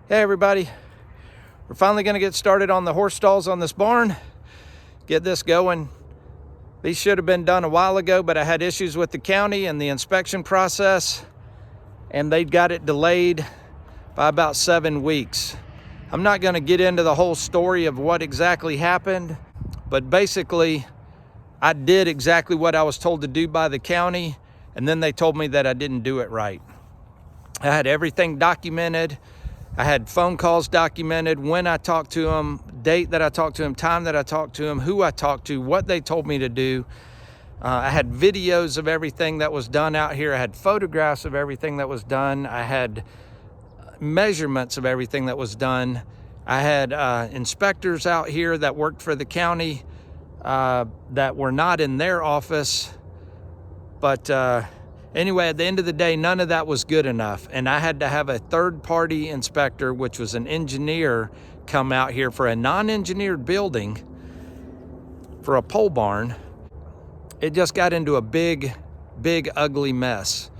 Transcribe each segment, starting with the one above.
Hey everybody, we're finally going to get started on the horse stalls on this barn, get this going. These should have been done a while ago, but I had issues with the county and the inspection process, and they got it delayed by about 7 weeks. I'm not going to get into the whole story of what exactly happened, but basically I did exactly what I was told to do by the county, and then they told me that I didn't do it right. I had everything documented. I had phone calls documented, when I talked to them, date that I talked to them, time that I talked to them, who I talked to, what they told me to do. I had videos of everything that was done out here. I had photographs of everything that was done. I had measurements of everything that was done. I had inspectors out here that worked for the county that were not in their office. But anyway, at the end of the day, none of that was good enough. And I had to have a third-party inspector, which was an engineer, come out here for a non-engineered building for a pole barn. It just got into a big, ugly mess.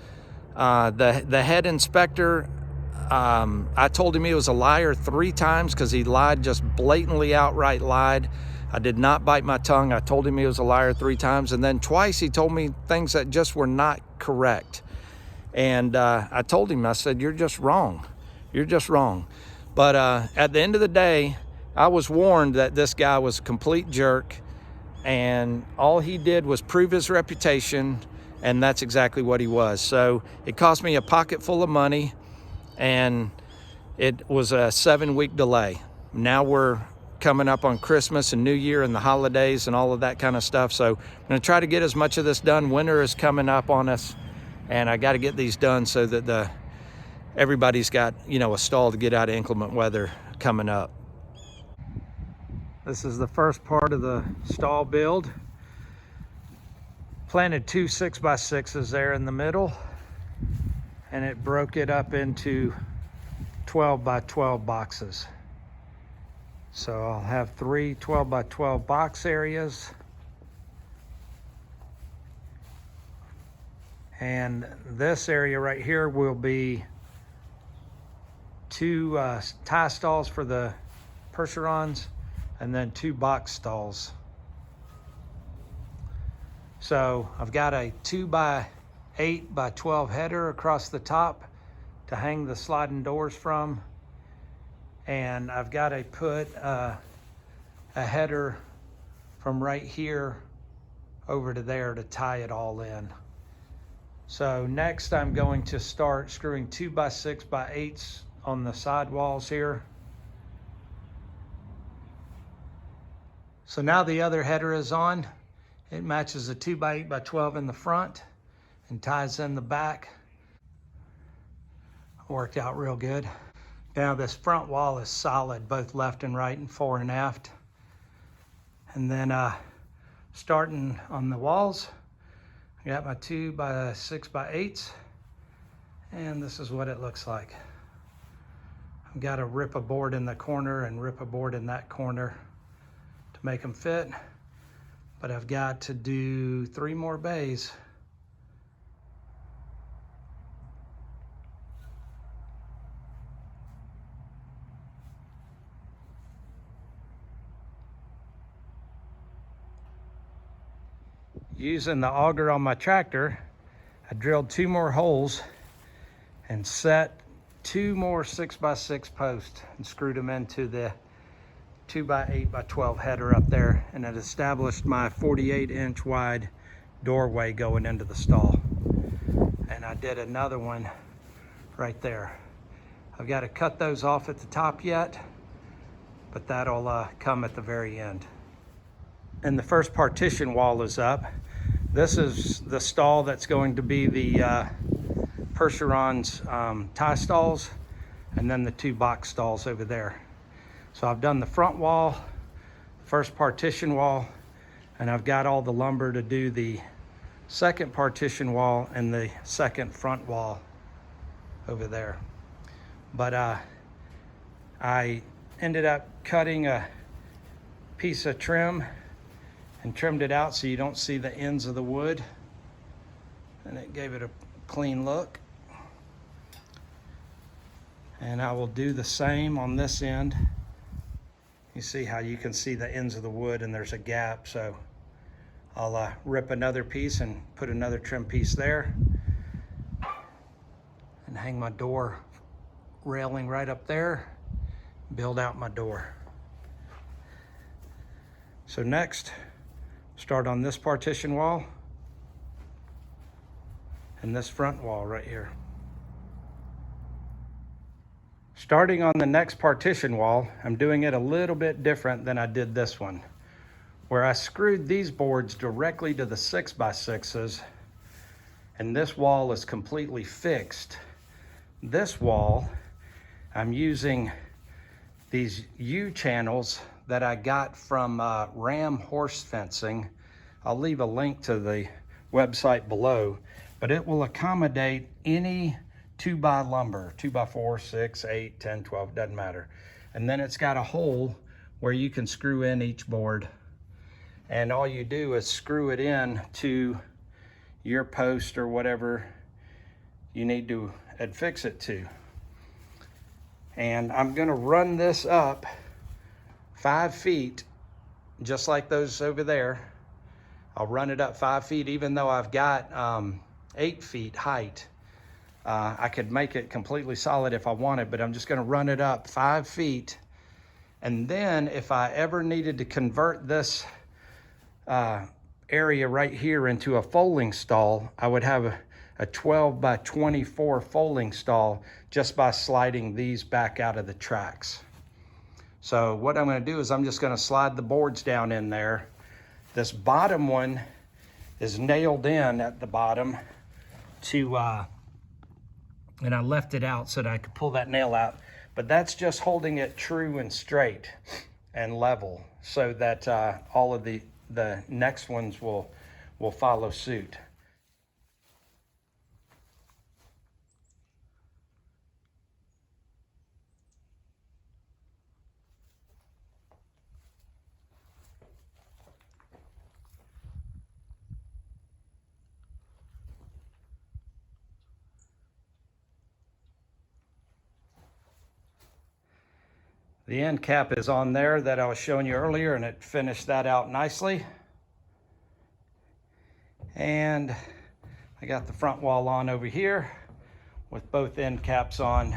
The head inspector, I told him he was a liar 3 times because he lied, just blatantly outright lied. I did not bite my tongue. I told him he was a liar 3 times, and then twice he told me things that just were not correct. And I told him, I said, you're just wrong. You're just wrong. But at the end of the day, I was warned that this guy was a complete jerk, and all he did was prove his reputation, and that's exactly what he was. So it cost me a pocket full of money, and it was a 7-week delay. Now we're coming up on Christmas and New Year and the holidays and all of that kind of stuff. So I'm going to try to get as much of this done. Winter is coming up on us, and I got to get these done so that everybody's got, a stall to get out of inclement weather coming up. This is the first part of the stall build. Planted 2 6x6s there in the middle, and it broke it up into 12x12 boxes. So I'll have 3 12x12 box areas. And this area right here will be 2 tie stalls for the Percherons, and then 2 box stalls. So I've got a 2x8x12 header across the top to hang the sliding doors from. And I've got to put a header from right here over to there to tie it all in. So next I'm going to start screwing 2x6x8s on the side walls here. So now the other header is on. It matches the 2x8x12 in the front and ties in the back. Worked out real good. Now this front wall is solid, both left and right and fore and aft. And then starting on the walls, I got my 2x6x8s, and this is what it looks like. I've got to rip a board in the corner and rip a board in that corner to make them fit. But I've got to do 3 more bays. Using the auger on my tractor, I drilled 2 more holes and set 2 more 6x6 posts and screwed them into the 2x8x12 header up there, and it established my 48-inch wide doorway going into the stall. And I did another one right there. I've got to cut those off at the top yet, but that'll come at the very end. And the first partition wall is up. This is the stall that's going to be the Percheron's tie stalls, and then the 2 box stalls over there. So I've done the front wall, first partition wall, and I've got all the lumber to do the second partition wall and the second front wall over there. But I ended up cutting a piece of trim and trimmed it out so you don't see the ends of the wood, and it gave it a clean look. And I will do the same on this end. You see how you can see the ends of the wood and there's a gap, so I'll rip another piece and put another trim piece there and hang my door railing right up there, build out my door. So next, start on this partition wall and this front wall right here. Starting on the next partition wall, I'm doing it a little bit different than I did this one, where I screwed these boards directly to the 6x6s, and this wall is completely fixed. This wall, I'm using these U-channels that I got from Ram Horse Fencing. I'll leave a link to the website below, but it will accommodate any 2x lumber, 2x4, 6, 8, 10, 12, doesn't matter. And then it's got a hole where you can screw in each board. And all you do is screw it in to your post or whatever you need to affix it to. And I'm gonna run this up 5 feet, just like those over there. I'll run it up 5 feet, even though I've got 8 feet height. I could make it completely solid if I wanted, but I'm just gonna run it up 5 feet. And then if I ever needed to convert this area right here into a folding stall, I would have a 12 by 24 folding stall just by sliding these back out of the tracks. So what I'm gonna do is I'm just gonna slide the boards down in there. This bottom one is nailed in at the bottom to, and I left it out so that I could pull that nail out, but that's just holding it true and straight and level so that all of the next ones will follow suit. The end cap is on there that I was showing you earlier, and it finished that out nicely. And I got the front wall on over here with both end caps on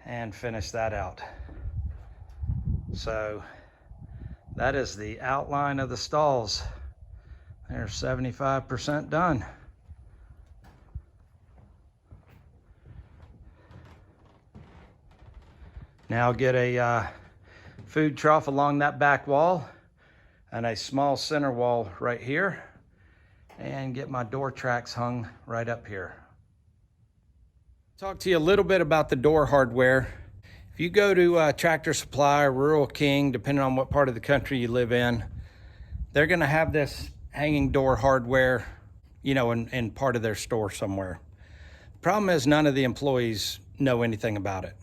and finished that out. So that is the outline of the stalls. They're 75% done. Now get a food trough along that back wall and a small center wall right here, and get my door tracks hung right up here. Talk to you a little bit about the door hardware. If you go to Tractor Supply or Rural King, depending on what part of the country you live in, they're gonna have this hanging door hardware, you know, in part of their store somewhere. The problem is none of the employees know anything about it.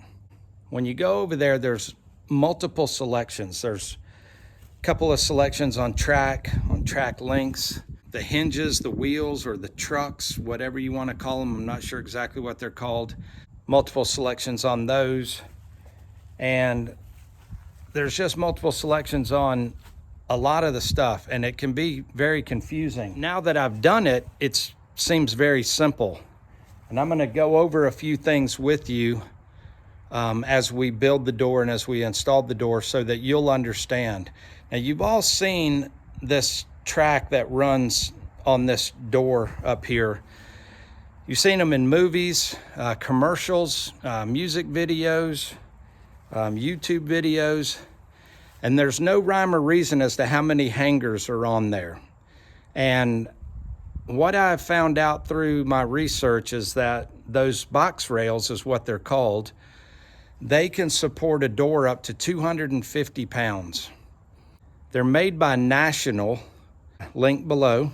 When you go over there, there's multiple selections. There's a couple of selections on track links, the hinges, the wheels, or the trucks, whatever you want to call them. I'm not sure exactly what they're called. Multiple selections on those. And there's just multiple selections on a lot of the stuff, and it can be very confusing. Now that I've done it, it seems very simple. And I'm going to go over a few things with you as we build the door and as we install the door so that you'll understand. Now, you've all seen this track that runs on this door up here. You've seen them in movies, commercials, music videos, YouTube videos, and there's no rhyme or reason as to how many hangers are on there. And what I've found out through my research is that those box rails is what they're called. They can support a door up to 250 pounds. They're made by National, link below.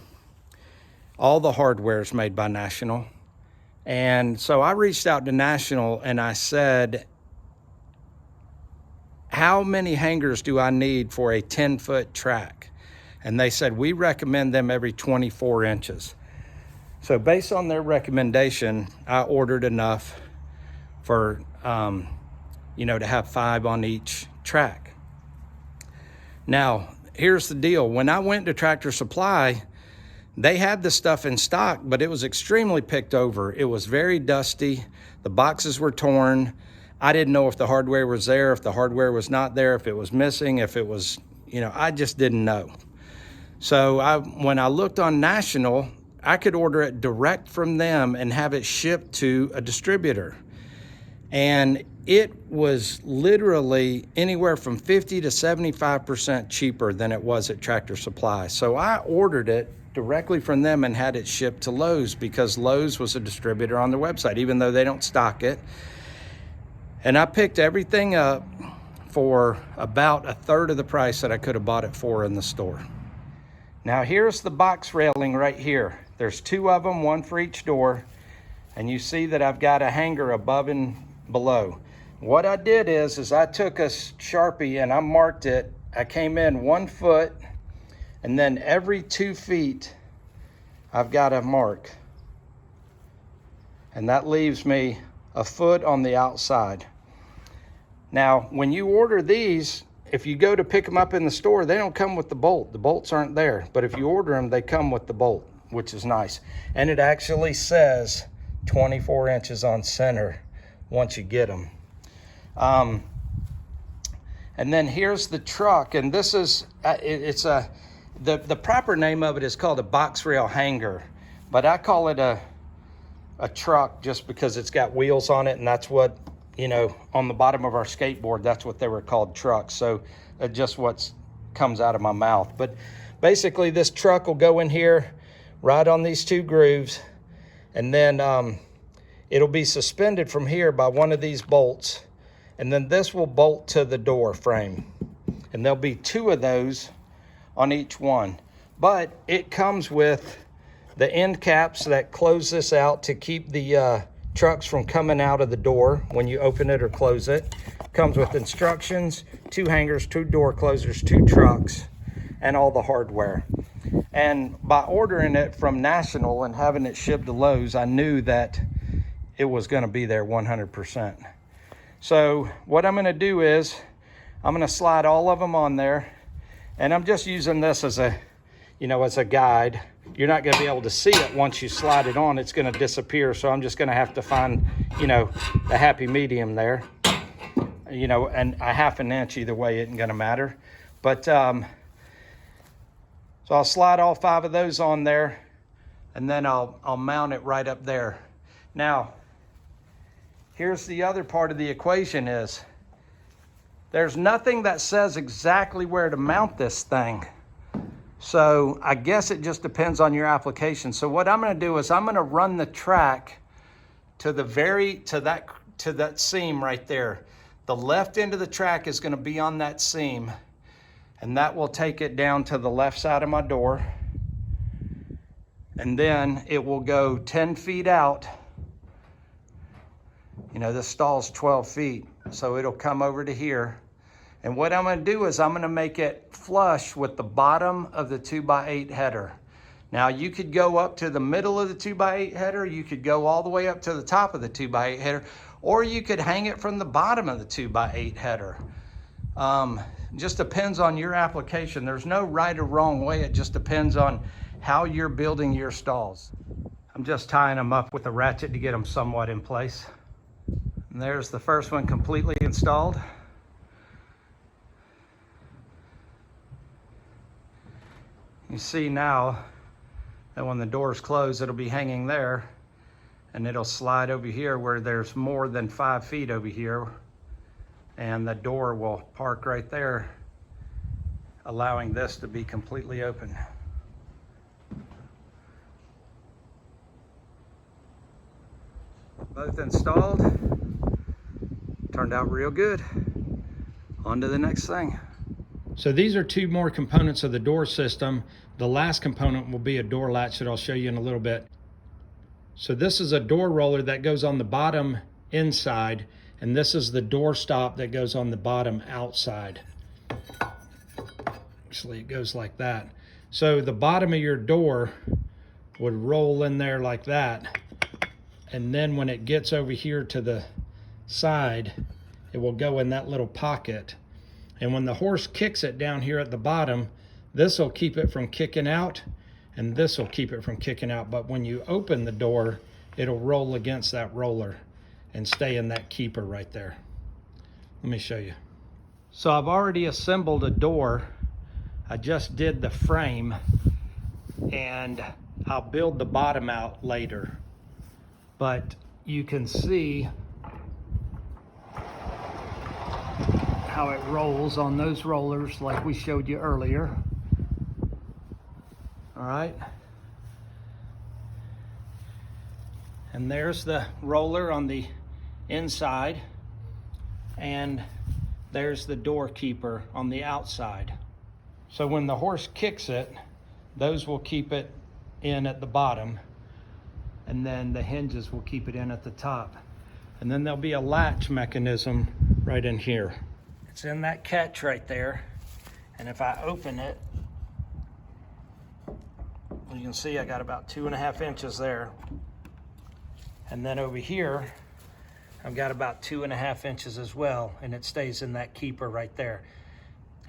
All the hardware is made by National. And so I reached out to National and I said, how many hangers do I need for a 10-foot track? And they said, we recommend them every 24 inches. So based on their recommendation, I ordered enough for, you know, to have 5 on each track. Now, here's the deal. When I went to Tractor Supply, they had the stuff in stock, but it was extremely picked over. It was very dusty. The boxes were torn. I didn't know if the hardware was there, if the hardware was not there, if it was missing, if it was, you know, I just didn't know. So when I looked on National, I could order it direct from them and have it shipped to a distributor. And it was literally anywhere from 50 to 75% cheaper than it was at Tractor Supply. So I ordered it directly from them and had it shipped to Lowe's, because Lowe's was a distributor on their website, even though they don't stock it. And I picked everything up for about 1/3 of the price that I could have bought it for in the store. Now here's the box railing right here. There's 2 of them, 1 for each door. And you see that I've got a hanger above and below. What I did is I took a Sharpie and I marked it. I came in 1 foot, and then every 2 feet I've got a mark. And that leaves me a foot on the outside. Now, when you order these, if you go to pick them up in the store, they don't come with the bolt. The bolts aren't there. But if you order them, they come with the bolt, which is nice. And it actually says 24 inches on center once you get them. And then here's the truck, and this is, the proper name of it is called a box rail hanger, but I call it a truck just because it's got wheels on it, and that's what, you know, on the bottom of our skateboard, that's what they were called, trucks. So just what comes out of my mouth. But basically this truck will go in here right on these 2 grooves, and then it'll be suspended from here by one of these bolts, and then this will bolt to the door frame, and there'll be 2 of those on each one. But it comes with the end caps that close this out to keep the trucks from coming out of the door when you open it or close it. Comes with instructions, 2 hangers, 2 door closers, 2 trucks, and all the hardware. And by ordering it from National and having it shipped to Lowe's, I knew that it was going to be there 100%. So what I'm going to do is I'm going to slide all of them on there, and I'm just using this as a, you know, as a guide. You're not going to be able to see it once you slide it on. It's going to disappear. So I'm just going to have to find, you know, a happy medium there, you know, and a 1/2 inch either way isn't going to matter. But so I'll slide all 5 of those on there, and then I'll mount it right up there. Now, here's the other part of the equation is there's nothing that says exactly where to mount this thing. So I guess it just depends on your application. So what I'm going to do is I'm going to run the track to that seam right there. The left end of the track is going to be on that seam, and that will take it down to the left side of my door. And then it will go 10 feet out. You know, this stall's 12 feet, so it'll come over to here. And what I'm going to do is I'm going to make it flush with the bottom of the 2x8 header. Now you could go up to the middle of the 2x8 header, you could go all the way up to the top of the 2x8 header, or you could hang it from the bottom of the 2x8 header. Just depends on your application. There's no right or wrong way. It just depends on how you're building your stalls. I'm just tying them up with a ratchet to get them somewhat in place. And there's the first one completely installed. You see now that when the doors close, it'll be hanging there, and it'll slide over here where there's more than 5 feet over here, and the door will park right there, allowing this to be completely open. Both installed. Turned out real good. On to the next thing. So these are 2 more components of the door system. The last component will be a door latch that I'll show you in a little bit. So this is a door roller that goes on the bottom inside, and this is the door stop that goes on the bottom outside. Actually, it goes like that. So the bottom of your door would roll in there like that, and then when it gets over here to the side, it will go in that little pocket. And when the horse kicks it down here at the bottom, this will keep it from kicking out, and this will keep it from kicking out. But when you open the door, it'll roll against that roller and stay in that keeper right there. Let me show you. So I've already assembled a door. I just did the frame, and I'll build the bottom out later. But you can see how it rolls on those rollers like we showed you earlier. All right. And there's the roller on the inside, and there's the door keeper on the outside. So when the horse kicks it, those will keep it in at the bottom, and then the hinges will keep it in at the top. And then there'll be a latch mechanism right in here. It's in that catch right there. And if I open it, you can see I got about 2.5 inches there. And then over here, I've got about 2.5 inches as well, and it stays in that keeper right there.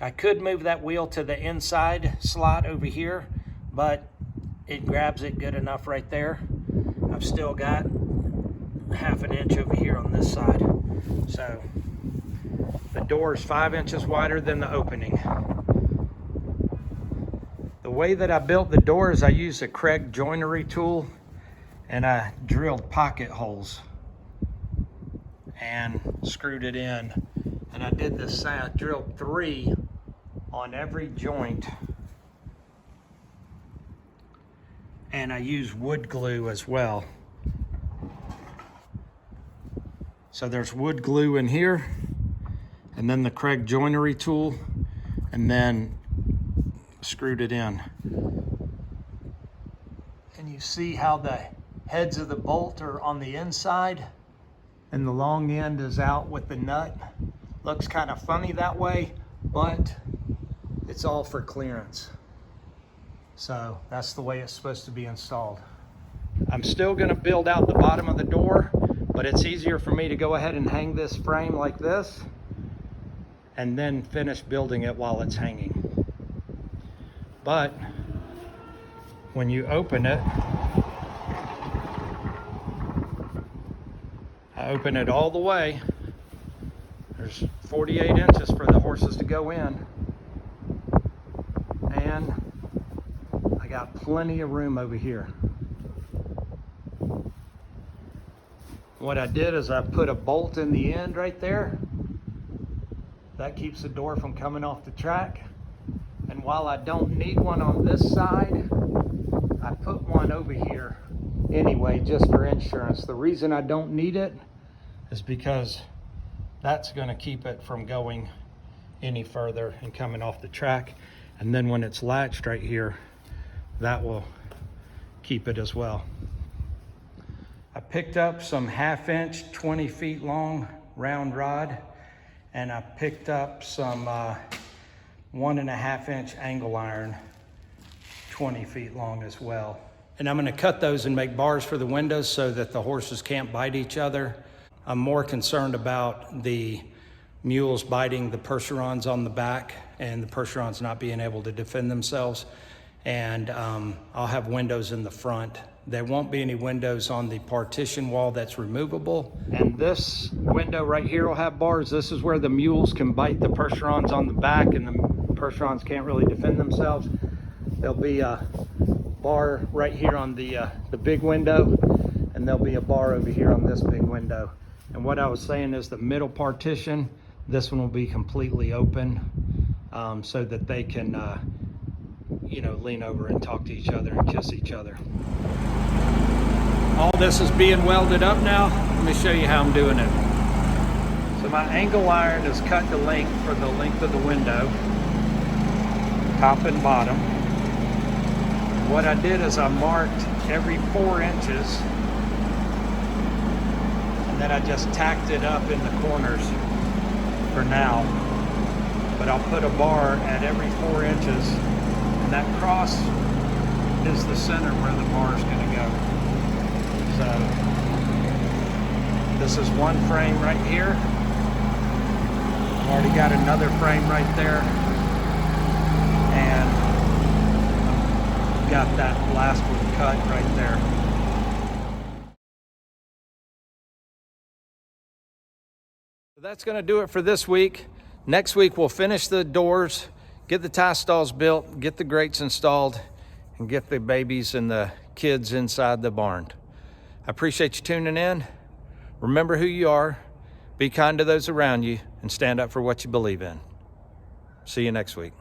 I could move that wheel to the inside slot over here, but it grabs it good enough right there. I've still got 1/2 inch over here on this side. So the door is 5 inches wider than the opening. The way that I built the door is I used a Craig joinery tool, and I drilled pocket holes and screwed it in. And I did this, I drilled 3 on every joint. And I used wood glue as well. So there's wood glue in here, and then the Craig joinery tool, and then screwed it in. And you see how the heads of the bolt are on the inside, and the long end is out with the nut. Looks kind of funny that way, but it's all for clearance. So that's the way it's supposed to be installed. I'm still gonna build out the bottom of the door, but it's easier for me to go ahead and hang this frame like this and then finish building it while it's hanging. But when you open it, I open it all the way. There's 48 inches for the horses to go in. And I got plenty of room over here. What I did is I put a bolt in the end right there. That keeps the door from coming off the track. And while I don't need one on this side, I put one over here anyway, just for insurance. The reason I don't need it is because that's going to keep it from going any further and coming off the track. And then when it's latched right here, that will keep it as well. I picked up some 1/2 inch, 20 feet long round rod, and I picked up some 1.5 inch angle iron, 20 feet long as well. And I'm going to cut those and make bars for the windows so that the horses can't bite each other. I'm more concerned about the mules biting the Percherons on the back and the Percherons not being able to defend themselves. And I'll have windows in the front. There won't be any windows on the partition wall that's removable. And this window right here will have bars. This is where the mules can bite the Percherons on the back and the Percherons can't really defend themselves. There'll be a bar right here on the big window, and there'll be a bar over here on this big window. And what I was saying is the middle partition, this one will be completely open so that they can lean over and talk to each other and kiss each other. All this is being welded up now. Let me show you how I'm doing it. So my angle iron is cut to length for the length of the window, top and bottom. What I did is I marked every 4 inches, and then I just tacked it up in the corners for now. But I'll put a bar at every 4 inches, and that cross is the center where the bar is going to go. So This is one frame right here. I've already got another frame right there. And got that last one cut right there. That's going to do it for this week. Next week we'll finish the doors, get the tie stalls built, get the grates installed, and get the babies and the kids inside the barn. I appreciate you tuning in. Remember who you are, be kind to those around you, and stand up for what you believe in. See you next week.